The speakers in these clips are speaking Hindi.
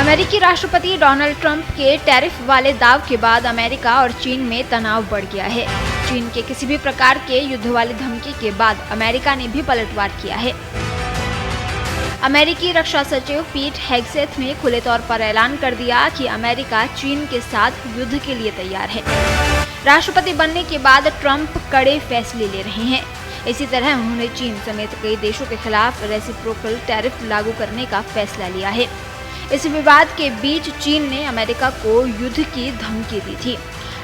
अमेरिकी राष्ट्रपति डोनाल्ड ट्रंप के टैरिफ वाले दाव के बाद अमेरिका और चीन में तनाव बढ़ गया है। चीन के किसी भी प्रकार के युद्ध वाली धमकी के बाद अमेरिका ने भी पलटवार किया है। अमेरिकी रक्षा सचिव पीट हेगसेथ ने खुले तौर पर ऐलान कर दिया कि अमेरिका चीन के साथ युद्ध के लिए तैयार है। राष्ट्रपति बनने के बाद ट्रंप कड़े फैसले ले रहे हैं। इसी तरह उन्होंने चीन समेत कई देशों के खिलाफ रेसिप्रोकल टैरिफ लागू करने का फैसला लिया है। इस विवाद के बीच चीन ने अमेरिका को युद्ध की धमकी दी थी।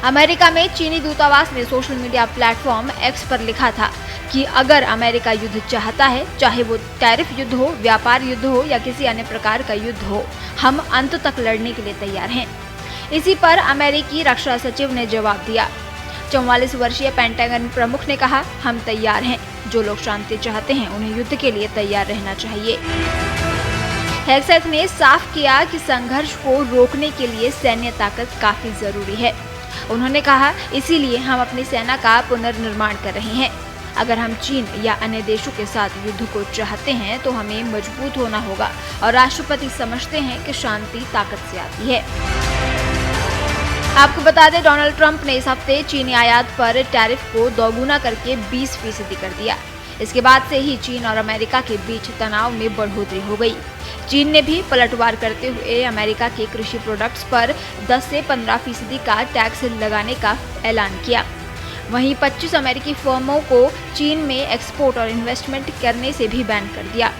अमेरिका में चीनी दूतावास ने सोशल मीडिया प्लेटफॉर्म एक्स पर लिखा था कि अगर अमेरिका युद्ध चाहता है, चाहे वो टैरिफ युद्ध हो, व्यापार युद्ध हो या किसी अन्य प्रकार का युद्ध हो, हम अंत तक लड़ने के लिए तैयार हैं। इसी पर अमेरिकी रक्षा सचिव ने जवाब दिया। 44 वर्षीय पेंटागन प्रमुख ने कहा, हम तैयार हैं। जो लोग शांति चाहते हैं उन्हें युद्ध के लिए तैयार रहना चाहिए। हेगसेथ ने साफ किया कि संघर्ष को रोकने के लिए सैन्य ताकत काफी जरूरी है। उन्होंने कहा, इसीलिए हम अपनी सेना का पुनर्निर्माण कर रहे हैं। अगर हम चीन या अन्य देशों के साथ युद्ध को चाहते हैं तो हमें मजबूत होना होगा और राष्ट्रपति समझते हैं कि शांति ताकत से आती है। आपको बता दें, डोनाल्ड ट्रंप ने इस हफ्ते चीनी आयात पर टैरिफ को दोगुना करके 20% कर दिया। इसके बाद से ही चीन और अमेरिका के बीच तनाव में बढ़ोतरी हो गई। चीन ने भी पलटवार करते हुए अमेरिका के कृषि प्रोडक्ट्स पर 10 से 15% का टैक्स लगाने का ऐलान किया। वहीं 25 अमेरिकी फर्मों को चीन में एक्सपोर्ट और इन्वेस्टमेंट करने से भी बैन कर दिया।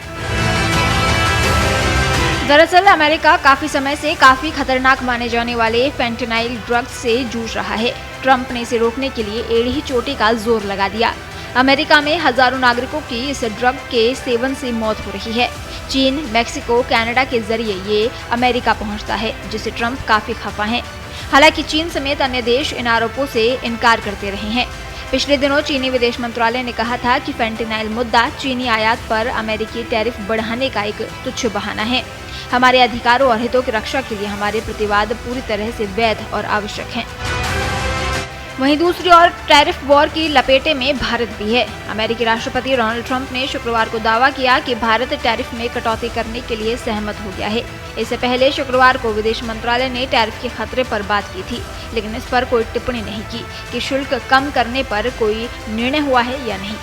दरअसल अमेरिका काफी समय से काफी खतरनाक माने जाने वाले फेंटेनाइल ड्रग्स से जूझ रहा है। ट्रंप ने इसे रोकने के लिए एड़ी चोटी का जोर लगा दिया। अमेरिका में हजारों नागरिकों की इस ड्रग के सेवन से मौत हो रही है। चीन, मैक्सिको, कनाडा के जरिए ये अमेरिका पहुंचता है, जिससे ट्रंप काफी खफा हैं। हालांकि चीन समेत अन्य देश इन आरोपों से इनकार करते रहे हैं। पिछले दिनों चीनी विदेश मंत्रालय ने कहा था कि फेंटेनाइल मुद्दा चीनी आयात पर अमेरिकी टैरिफ बढ़ाने का एक तुच्छ बहाना है। हमारे अधिकारों और हितों की रक्षा के लिए हमारे प्रतिवाद पूरी तरह से वैध और आवश्यक हैं। वहीं दूसरी ओर टैरिफ वॉर की लपेटे में भारत भी है। अमेरिकी राष्ट्रपति डोनाल्ड ट्रंप ने शुक्रवार को दावा किया कि भारत टैरिफ में कटौती करने के लिए सहमत हो गया है। इससे पहले शुक्रवार को विदेश मंत्रालय ने टैरिफ के खतरे पर बात की थी, लेकिन इस पर कोई टिप्पणी नहीं की कि शुल्क कम करने पर कोई निर्णय हुआ है या नहीं।